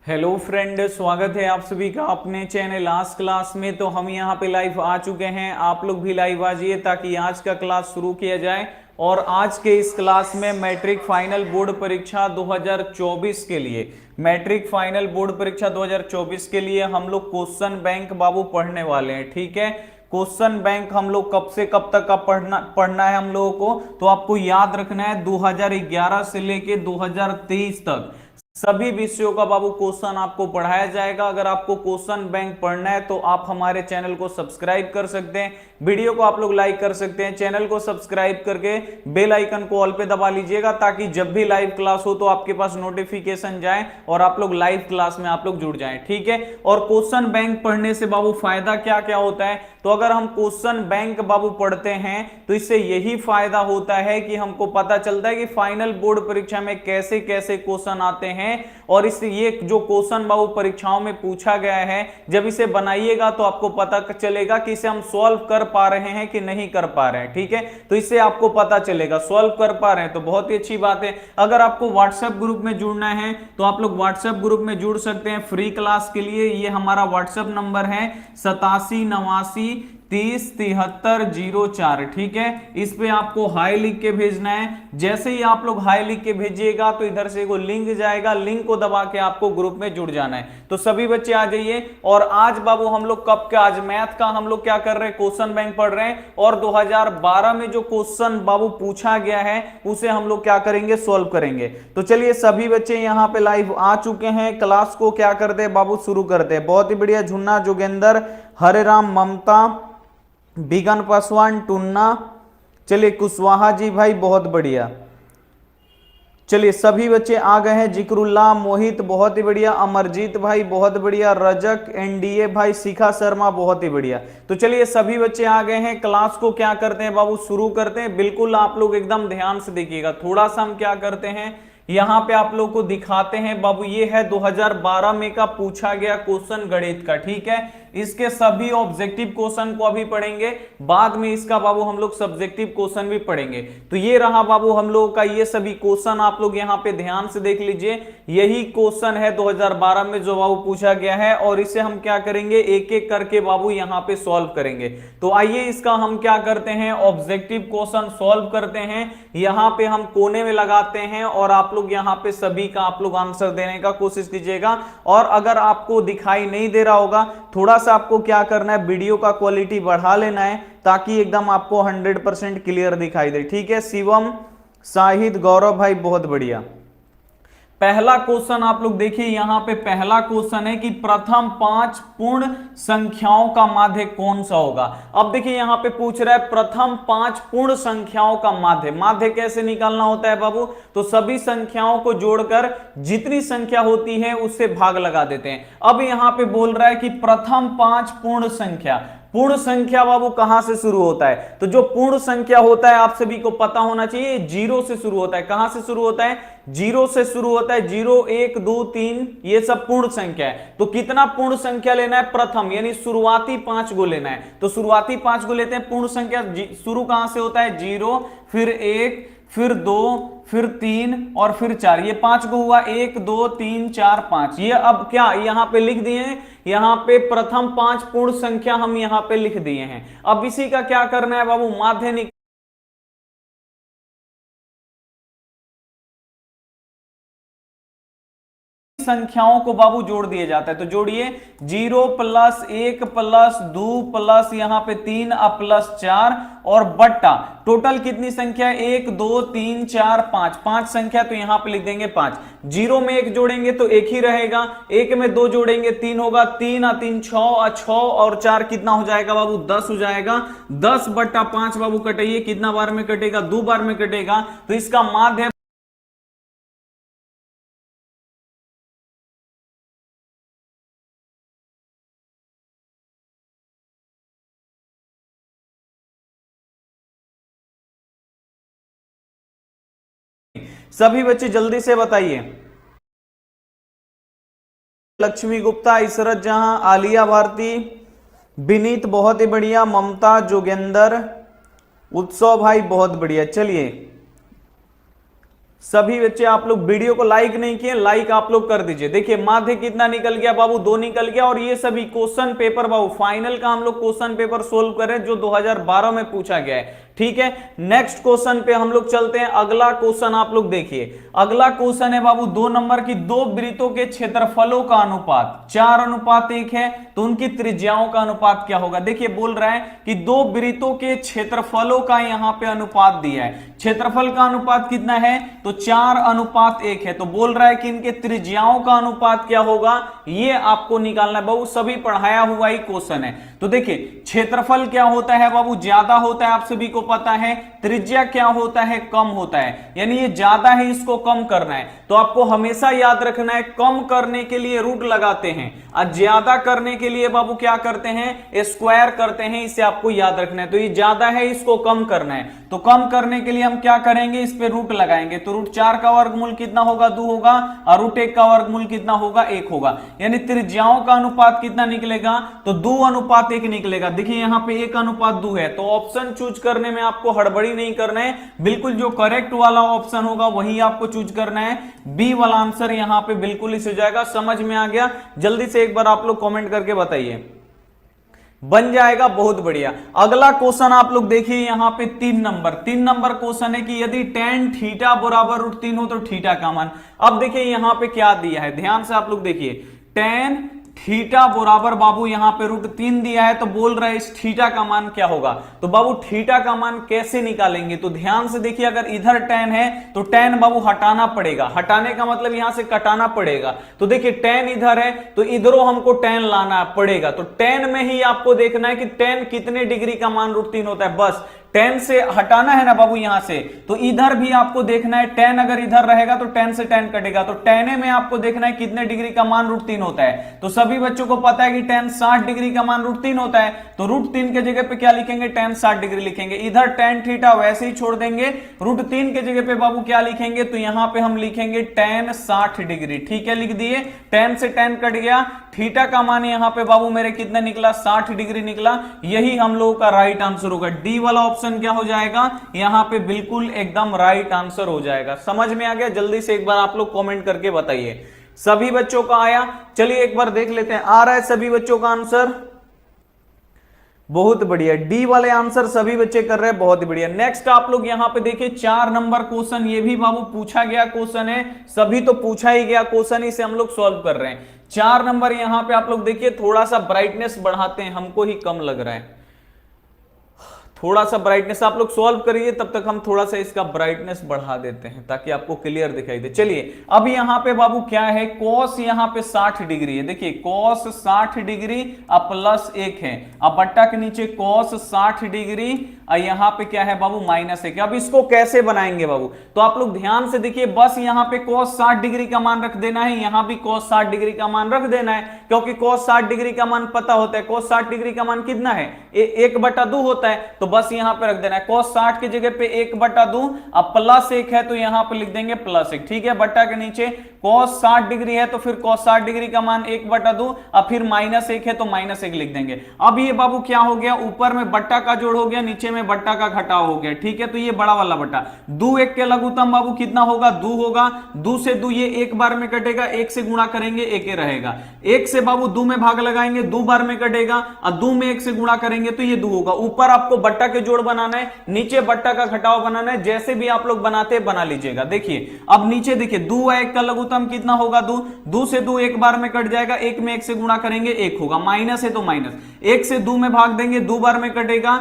Hello friend, स्वागत है आप सभी का अपने चैनल आज क्लास में। तो हम यहाँ पे लाइव आ चुके हैं, आप लोग भी लाइव आ जाइए ताकि आज का क्लास शुरू किया जाए। और आज के इस क्लास में मैट्रिक फाइनल बोर्ड परीक्षा 2024 के लिए हम लोग क्वेश्चन बैंक बाबू पढ़ने वाले हैं। ठीक है, क्वेश्चन बैंक हम लोग कब से कब तक का पढ़ना है हम लोगों को, तो आपको याद रखना है 2011 से लेके 2023 तक सभी विषयों का बाबू क्वेश्चन आपको पढ़ाया जाएगा। अगर आपको क्वेश्चन बैंक पढ़ना है तो आप हमारे चैनल को सब्सक्राइब कर सकते हैं, वीडियो को आप लोग लाइक कर सकते हैं, चैनल को सब्सक्राइब करके बेल आइकन को ऑल पे दबा लीजिएगा ताकि जब भी लाइव क्लास हो तो आपके पास नोटिफिकेशन जाए और आप लोग लाइव क्लास में आप लोग जुड़ जाएं। ठीक है, और क्वेश्चन बैंक पढ़ने से बाबू फायदा क्या क्या होता है, तो अगर हम क्वेश्चन बैंक बाबू पढ़ते हैं तो इससे यही फायदा होता है कि हमको पता चलता है कि फाइनल बोर्ड परीक्षा में कैसे कैसे क्वेश्चन आते हैं। और इससे ये जो क्वेश्चन बाबू परीक्षाओं में पूछा गया है, जब इसे बनाइएगा तो आपको पता चलेगा कि इसे हम सॉल्व कर पा रहे हैं कि नहीं कर पा रहे हैं। ठीक है, तो इससे आपको पता चलेगा सॉल्व कर पा रहे हैं तो बहुत ही अच्छी बात है। अगर आपको व्हाट्सएप ग्रुप में जुड़ना है तो आप लोग व्हाट्सएप ग्रुप में जुड़ सकते हैं फ्री क्लास के लिए। ये हमारा व्हाट्सएप नंबर है 8789307304। ठीक है, इस पे आपको हाई लिख के भेजना है। जैसे ही आप लोग हाई लिख के भेजिएगा तो इधर से कोई लिंक जाएगा, लिंक को दबा के आपको ग्रुप में जुड़ जाना है। तो सभी बच्चे आ जाइए। और आज बाबू हम लोग कब का, आज मैथ का हम लोग क्या कर रहे हैं, क्वेश्चन बैंक पढ़ रहे हैं। और 2012 में जो क्वेश्चन बाबू पूछा गया है उसे हम लोग क्या करेंगे, सोल्व करेंगे। तो चलिए सभी बच्चे यहाँ पे लाइव आ चुके हैं, क्लास को क्या करते हैं बाबू, शुरू करते हैं। बहुत ही बढ़िया, झुन्ना जोगेंद्र, हरे राम, ममता, बिगन पासवान, टुन्ना, चलिए कुशवाहा जी भाई बहुत बढ़िया। चलिए सभी बच्चे आ गए हैं, जिक्रुल्लाह, मोहित बहुत ही बढ़िया, अमरजीत भाई बहुत बढ़िया, रजक, एनडीए भाई, शिखा शर्मा बहुत ही बढ़िया। तो चलिए सभी बच्चे आ गए हैं, क्लास को क्या करते हैं बाबू, शुरू करते हैं। बिल्कुल आप लोग एकदम ध्यान से देखिएगा। थोड़ा सा हम क्या करते हैं, यहां पे आप लोग को दिखाते हैं बाबू, ये है 2012 में का पूछा गया क्वेश्चन गणित का। ठीक है, इसके सभी ऑब्जेक्टिव क्वेश्चन को अभी पढ़ेंगे, बाद में इसका बाबू हम लोग सब्जेक्टिव क्वेश्चन भी पढ़ेंगे। तो ये रहा बाबू हम लोगों का ये सभी क्वेश्चन, आप लोग यहाँ पे ध्यान से देख लीजिए। यही क्वेश्चन है 2012 में जो बाबू पूछा गया है और इसे हम क्या करेंगे, एक एक करके बाबू यहाँ पे सॉल्व करेंगे। तो आइए इसका हम क्या करते हैं, ऑब्जेक्टिव क्वेश्चन सॉल्व करते हैं। यहाँ पे हम कोने में लगाते हैं और आप लोग यहाँ पे सभी का आप लोग आंसर देने का कोशिश कीजिएगा। और अगर आपको दिखाई नहीं दे रहा होगा, थोड़ा सा आपको क्या करना है, वीडियो का क्वालिटी बढ़ा लेना है ताकि एकदम आपको 100% क्लियर दिखाई दे। ठीक है, शिवम, शाहिद, गौरव भाई बहुत बढ़िया। पहला क्वेश्चन आप लोग देखिए, यहां पे पहला क्वेश्चन है कि प्रथम 5 पूर्ण संख्याओं का माध्य कौन सा होगा। अब देखिए यहां पे पूछ रहा है प्रथम 5 पूर्ण संख्याओं का माध्य। माध्य कैसे निकालना होता है बाबू, तो सभी संख्याओं को जोड़कर जितनी संख्या होती है उससे भाग लगा देते हैं। अब यहां पे बोल रहा है कि प्रथम 5 पूर्ण संख्या। पूर्ण संख्या बाबू कहां से शुरू होता है, तो जो पूर्ण संख्या होता है आप सभी को पता होना चाहिए, जीरो से शुरू होता है। कहां से शुरू होता है, जीरो से शुरू होता है। 0 1 2 3 ये सब पूर्ण संख्या है। तो कितना पूर्ण संख्या लेना है, प्रथम यानी शुरुआती 5 को लेना है। तो शुरुआती 5 को लेते हैं। पूर्ण संख्या शुरू कहां से होता है, 0, फिर 1, फिर 2, फिर 3 और फिर 4। ये 5 को हुआ, 1 2 3 4 5। ये अब क्या यहां पे लिख दिए हैं, यहां पे प्रथम 5 पूर्ण संख्या हम यहां पे लिख दिए हैं। अब इसी का क्या करना है बाबू, माध्य संख्याओं को बाबू जोड़ दिया जाता है। तो जोड़िए, 0 + 1 + 2 + यहां पे 3 + 4 और बट्टा टोटल कितनी संख्या है, 1 2 3 4 5, 5 संख्या। तो यहां पे लिख देंगे 5। 0 में 1 जोड़ेंगे तो 1 ही रहेगा, 1 में 2 जोड़ेंगे 3 होगा, 3 और 3 6 और 4 कितना हो जाएगा बाबू, 10 हो जाएगा। 10/5 बाबू कटाइए, कितना बार में कटेगा, 2 बार में कटेगा। तो इसका माध्य सभी बच्चे जल्दी से बताइए। लक्ष्मी गुप्ता, इसरत जहां, आलिया भारती, विनीत बहुत ही बढ़िया, ममता, जोगेंद्र, उत्सव भाई बहुत बढ़िया। चलिए सभी बच्चे आप लोग वीडियो को लाइक नहीं किए, लाइक आप लोग कर दीजिए। देखिए माध्य कितना निकल गया बाबू, 2 निकल गया। और ये सभी क्वेश्चन पेपर बाबू फाइनल का हम लोग क्वेश्चन पेपर सोल्व कर रहे हैं जो 2012 में पूछा गया है, ठीक है। नेक्स्ट क्वेश्चन पे हम लोग चलते हैं। अगला क्वेश्चन आप लोग देखिए, अगला क्वेश्चन है बाबू 2 नंबर की, 2 वृत्तों के क्षेत्रफलों का अनुपात 4:1 है, तो उनकी त्रिज्याओं का अनुपात क्या होगा। देखिए बोल रहा है कि 2 वृत्तों के क्षेत्रफलों का यहां पे अनुपात दिया है, क्षेत्रफल का अनुपात कितना है, तो 4:1 है। तो बोल रहा है कि इनके त्रिज्याओं का अनुपात क्या होगा, ये आपको निकालना है बाबू, सभी पढ़ाया हुआ ही क्वेश्चन है। तो देखिए क्षेत्रफल क्या होता है बाबू, ज्यादा होता है, आप सभी को पता है। त्रिज्या क्या होता है, कम होता है, यानी ये ज्यादा है इसको कम करना है। तो आपको हमेशा याद रखना है, कम करने के लिए रूट लगाते हैं और ज्यादा करने के लिए बाबू क्या करते हैं, स्क्वायर करते हैं, इसे आपको याद रखना है। तो ये ज्यादा है, इसको कम करना है, तो कम करने के लिए हम क्या करेंगे, इस पे रूट लगाएंगे। तो रूट 4 का वर्गमूल कितना होगा, 2 होगा, और रूट 1 का वर्गमूल कितना होगा, 1 होगा। यानी त्रिज्याओं का अनुपात कितना निकलेगा, तो 2:1 निकलेगा। देखिए यहां पे 1:2 है। तो ऑप्शन चूज करने में आपको हड़बड़ी नहीं करना है, बिल्कुल जो करेक्ट वाला ऑप्शन होगा वही आपको चूज करना है। बी वाला आंसर यहां पे बिल्कुल इस हो जाएगा। समझ में आ गया, जल्दी से एक बार आप लोग कमेंट करके बताइए, बन जाएगा, बहुत बढ़िया। अगला क्वेश्चन आप लोग देखिए यहां पे 3 नंबर क्वेश्चन है कि यदि tan थीटा बराबर √3 हो तो थीटा का मान। अब देखिए यहां पे क्या दिया है, ध्यान से आप लोग देखिए, tan थीटा बराबर बाबू यहां पे √3 दिया है, तो बोल रहा है इस थीटा का मान क्या होगा। तो बाबू थीटा का मान कैसे निकालेंगे, तो ध्यान से देखिए, अगर इधर tan है तो tan बाबू हटाना पड़ेगा, हटाने का मतलब यहां से कटाना पड़ेगा। तो देखिए tan इधर है तो इधरों हमको tan लाना पड़ेगा। तो tan में ही आपको देखना है कि tan कितने डिग्री का मान √3 होता है, बस tan से हटाना है ना बाबू यहां से। तो इधर भी आपको देखना है, tan अगर इधर रहेगा तो tan से tan कटेगा, तो tan में आपको देखना है कितने डिग्री का मान √3 होता है। तो सभी बच्चों को पता है कि tan 60 डिग्री का मान √3 होता है। तो √3 के जगह पे क्या लिखेंगे, tan 60 डिग्री लिखेंगे। इधर tan थीटा वैसे ही छोड़ देंगे, √3 के जगह पे बाबू क्या लिखेंगे, तो यहां पे हम लिखेंगे tan 60 डिग्री, ठीक है, लिख दिए। tan से tan कट गया, थीटा का मान यहां पे बाबू मेरे कितना निकला, 60 डिग्री निकला। यही हम लोगों का राइट आंसर होगा। डी वाला ऑप्शन क्या हो जाएगा, यहां पे बिल्कुल एकदम राइट आंसर हो जाएगा। समझ में आ गया, जल्दी से एक बार आप लोग कमेंट करके बताइए। सभी बच्चों का आया, चलिए एक बार देख लेते हैं, आ रहा है सभी बच्चों का आंसर, बहुत बढ़िया। डी वाले आंसर सभी बच्चे कर रहे हैं, बहुत ही बढ़िया। नेक्स्ट आप लोग यहां पे देखिए 4 नंबर क्वेश्चन, ये भी बाबू पूछा गया क्वेश्चन है, सभी तो पूछा ही गया क्वेश्चन, इसे हम लोग सॉल्व कर रहे हैं। 4 नंबर यहां पे आप लोग देखिए, थोड़ा सा ब्राइटनेस बढ़ाते हैं, हमको ही कम लग रहा है, थोड़ा सा ब्राइटनेस आप लोग सॉल्व करिए, तब तक हम थोड़ा सा इसका ब्राइटनेस बढ़ा देते हैं ताकि आपको क्लियर दिखाई दे। चलिए अब यहां पे बाबू क्या है, cos यहां पे 60 डिग्री है, देखिए cos 60 डिग्री अब +1 है, अब बट्टा के नीचे cos 60 डिग्री और यहां पे क्या है बाबू -1। अब इसको कैसे बनाएंगे बाबू, तो आप लोग ध्यान से देखिए, बस यहां पे cos 60 डिग्री का मान रख देना है, यहां भी cos 60 डिग्री का मान रख देना है, क्योंकि cos 60 डिग्री का मान पता होता है। cos 60 डिग्री का मान कितना है, 1/2 होता है, तो बस यहां पे रख देना है। cos 60 की जगह पे 1/2, अब +1 है तो यहां पे लिख देंगे +1, ठीक है। बट्टा के नीचे cos 60 डिग्री है तो फिर cos 60 डिग्री का मान 1/2, अब फिर -1 है तो -1 लिख देंगे। अब ये बाबू क्या हो गया, ऊपर में बट्टा का जोड़ हो गया, नीचे में बट्टा का घटाव हो गया, ठीक है। तो ये बड़ा वाला बट्टा, 2 1 के लघुत्तम बाबू कितना होगा, 2 होगा, 2 से 2 ये 1 बार में कटेगा, 1 से गुणा करेंगे 1 रहेगा, 1 से बाबू 2 में भाग लगाएंगे, 2 बार में कटेगा, और 2 में 1 से गुणा करेंगे तो ये 2 होगा। ऊपर आपको बट्टा के जोड़ बनाना है, नीचे बट्टा का घटाव बनाना है, जैसे भी आप लोग बनाते बना लीजिएगा। देखिए अब नीचे देखिए, 2 और 1 का लघुत्तम कितना होगा, 2, 2 से 2 1 बार में कट जाएगा, 1 में 1 से गुणा करेंगे 1 होगा, माइनस है तो माइनस, 1 से 2 में भाग देंगे, 2 बार में कटेगा,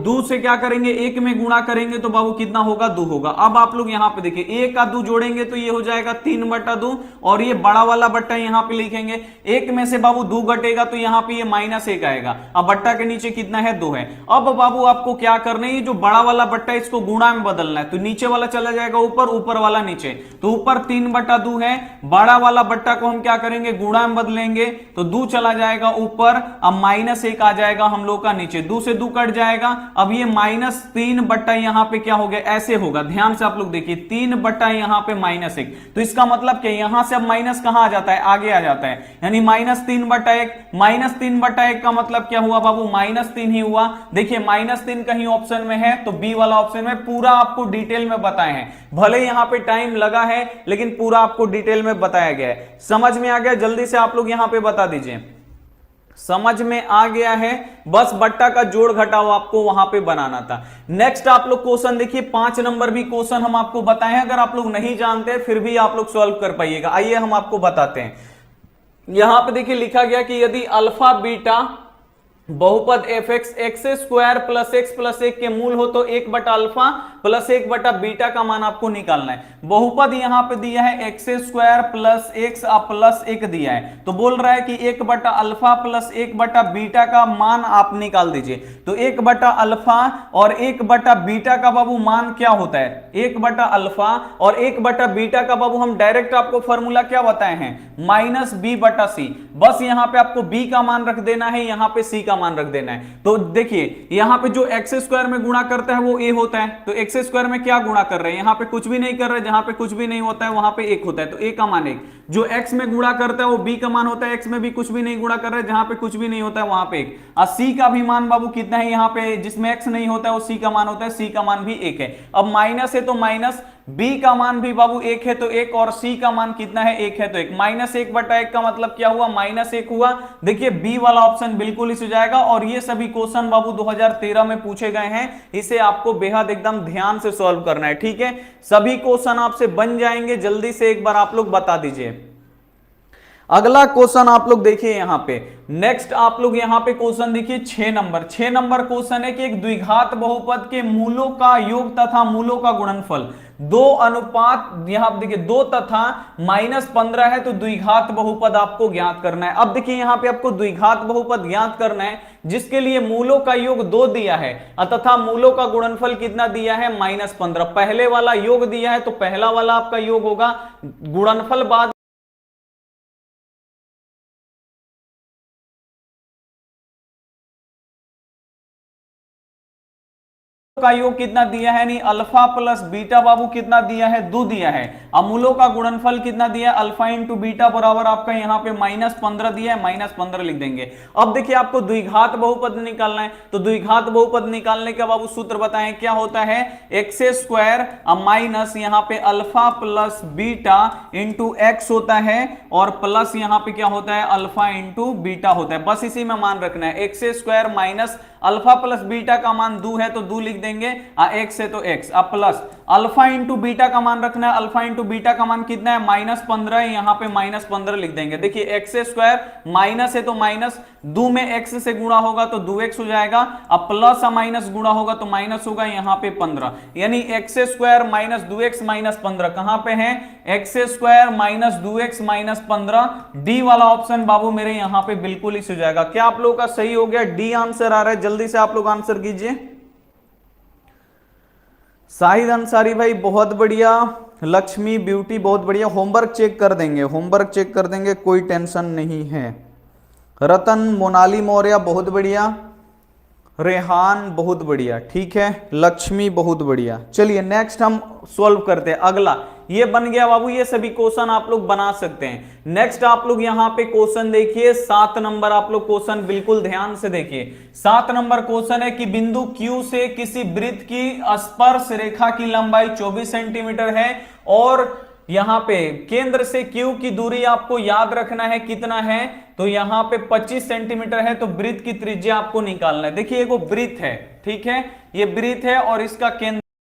2 से क्या करेंगे 1 में गुणा करेंगे तो बाबू कितना होगा, 2 होगा। अब आप लोग यहां पे देखिए, 1 का 2 जोड़ेंगे तो ये हो जाएगा 3/2, और ये बड़ा वाला बट्टा यहां पे लिखेंगे, 1 में से बाबू 2 घटेगा तो यहां पे ये -1 आएगा, अब बट्टा के नीचे कितना है, 2 है। अब बाबू आपको क्या करना है, ये जो बड़ा वाला बट्टा इसको गुणा में बदलना है, तो नीचे वाला चला जाएगा ऊपर, ऊपर वाला नीचे, तो ऊपर 3/2 है, बड़ा वाला बट्टा को हम क्या करेंगे, गुणा में बदलेंगे, तो 2 चला जाएगा ऊपर, अब -1 आ जाएगा हम लोग का नीचे, 2 से 2 कट जाएगा, अब ये -3 बट्टा यहां पे क्या हो गया, ऐसे होगा। ध्यान से आप लोग देखिए, 3 बट्टा यहां पे -1, तो इसका मतलब क्या, यहां से अब माइनस कहां आ जाता है, आगे आ जाता है, यानी -3/1, -3/1 का मतलब क्या हुआ बाबू, -3 ही हुआ। देखिए -3 कहीं ऑप्शन में है तो बी वाला ऑप्शन में, पूरा आपको डिटेल में बताए हैं। भले यहां पे टाइम लगा है लेकिन पूरा आपको डिटेल में बताया गया है। समझ में आ गया? जल्दी से आप लोग यहां पे बता दीजिए। समझ में आ गया है? बस बट्टा का जोड़ घटाव आपको वहां पे बनाना था। नेक्स्ट आप लोग क्वेश्चन देखिए, 5 नंबर भी क्वेश्चन हम आपको बताए हैं, अगर आप लोग नहीं जानते फिर भी आप लोग सॉल्व कर पाइएगा। आइए हम आपको बताते हैं। यहां पे देखिए लिखा गया कि यदि अल्फा बीटा बहुपद F x x square plus x plus 1 के मूल हो तो 1 बटा अल्फा प्लस 1 बटा बीटा का मान आपको निकालना है। बहुपद यहां पे दिया है x square plus x plus 1 दिया है, तो बोल रहा है कि 1 बटा अल्फा प्लस 1 बटा बीटा का मान आप निकाल दीजिए। तो 1 बटा अल्फा और 1 बटा बीटा का बाबू मान क्या होता है? 1 बटा अल्फा और 1 बटा बीटा का बाबू हम डायरेक्ट आपको फॉर्मूला क्या बताए हैं? माइनस बी बटा सी। बस यहां पे आपको बी का मान रख देना है, यहां पे सी का मान रख देना है। तो देखिए यहां पे जो एक्स स्क्वायर में गुणा करता है वो ए होता है, तो एक्स स्क्वायर में क्या गुणा कर रहे हैं? यहां पे कुछ भी नहीं कर रहे, जहां पे कुछ भी नहीं होता है वहां पे 1 होता है, तो ए का मान 1। जो एक्स में गुणा करता है वो बी का मान होता है, एक्स में भी कुछ भी नहीं गुणा कर रहे, जहां पे कुछ भी नहीं होता है वहां पे 1। और सी का भी मान बाबू कितना है? यहां पे जिसमें एक्स नहीं होता है वो सी का मान होता है, सी का मान भी 1 है। अब माइनस है तो माइनस, बी का मान भी बाबू 1 है तो 1, और सी का मान कितना है? 1 है तो 1। माइनस 1 बटा 1 का मतलब क्या हुआ? माइनस 1 हुआ। देखिए बी वाला ऑप्शन बिल्कुल इस हो जाएगा। और ये सभी क्वेश्चन बाबू 2013 में पूछे गए हैं, इसे आपको बेहद एकदम ध्यान से सॉल्व करना है, ठीक है? सभी क्वेश्चन आपसे बन जाएंगे, जल्दी से एक बार आप लोग बता दीजिए। अगला क्वेश्चन आप लोग देखिए यहां पे, नेक्स्ट आप लोग यहां पे क्वेश्चन देखिए 6 नंबर। 6 नंबर क्वेश्चन है कि एक द्विघात बहुपद के मूलों का योग तथा मूलों का गुणनफल 2 अनुपात, यहां देखिए 2 तथा -15 है, तो द्विघात बहुपद आपको ज्ञात करना है। अब देखिए यहां पे आपको द्विघात बहुपद ज्ञात करना है जिसके लिए मूलों का योग 2 दिया है तथा मूलों का गुणनफल कितना दिया है? -15। पहले वाला योग दिया है तो पहला वाला आपका योग होगा, गुणनफल बाद का योग कितना दिया है? नहीं, अल्फा प्लस बीटा बाबू कितना दिया है? 2 दिया है। अमूलों का गुणनफल कितना दिया है? अल्फा इंटू बीटा बराबर आपका यहाँ पे -15 दिया है, -15 लिख देंगे। अब देखिए आपको द्विघात बहुपद निकालना है, तो द्विघात बहुपद निकालने का बाबू सूत्र बताएं क्या होता है? एक्स स्क्वायर माइनस यहाँ पे alpha plus beta into x होता है, और प्लस यहाँ पे क्या होता है? अल्फा इंटू बीटा होता है। बस इसी में मान रखना है, x square minus alpha plus beta का मान 2 है तो 2 लिख देंगे, एक्स है तो एक्स, अब प्लस अल्फा इंटू बीटा का मान रखना है। अल्फा इंटू बीटा का मान कितना है? -15 है, यहां पे -15 लिख देंगे। देखिए एक्स स्क्वायर माइनस है तो माइनस, 2 में एक्स से गुणा होगा तो 2x हो जाएगा, अब प्लस माइनस गुणा होगा तो माइनस होगा, यहां पे 15, यानी x square minus 2x minus 15 कहां पे है? X square minus 2x minus 15, D वाला ऑप्शन बाबू मेरे यहां पे बिल्कुल इस हो जाएगा। क्या आप लोगों का सही हो गया? डी आंसर आ रहा है, जल्दी से आप लोग आंसर कीजिए। शाहिद अंसारी भाई बहुत बढ़िया, लक्ष्मी ब्यूटी बहुत बढ़िया, होमवर्क चेक कर देंगे, होमवर्क चेक कर देंगे, कोई टेंशन नहीं है। रतन मोनाली मौर्य बहुत बढ़िया, रेहान बहुत बढ़िया, ठीक है, लक्ष्मी बहुत बढ़िया। चलिए नेक्स्ट हम सॉल्व करते हैं। अगला ये बन गया बाबू, ये सभी क्वेश्चन आप लोग बना सकते हैं। नेक्स्ट आप लोग यहां पे क्वेश्चन देखिए 7 नंबर, आप लोग क्वेश्चन बिल्कुल ध्यान से देखिए। 7 नंबर क्वेश्चन है कि बिंदु Q से किसी वृत्त की स्पर्श रेखा की लंबाई 24 सेंटीमीटर है और यहां पे केंद्र से Q की दूरी आपको याद रखना है कितना है, तो यहां पे 25 सेंटीमीटर है, तो वृत्त की त्रिज्या आपको निकालना है। देखिए वो वृत्त है, ठीक है, ये वृत्त है और इसका केंद्र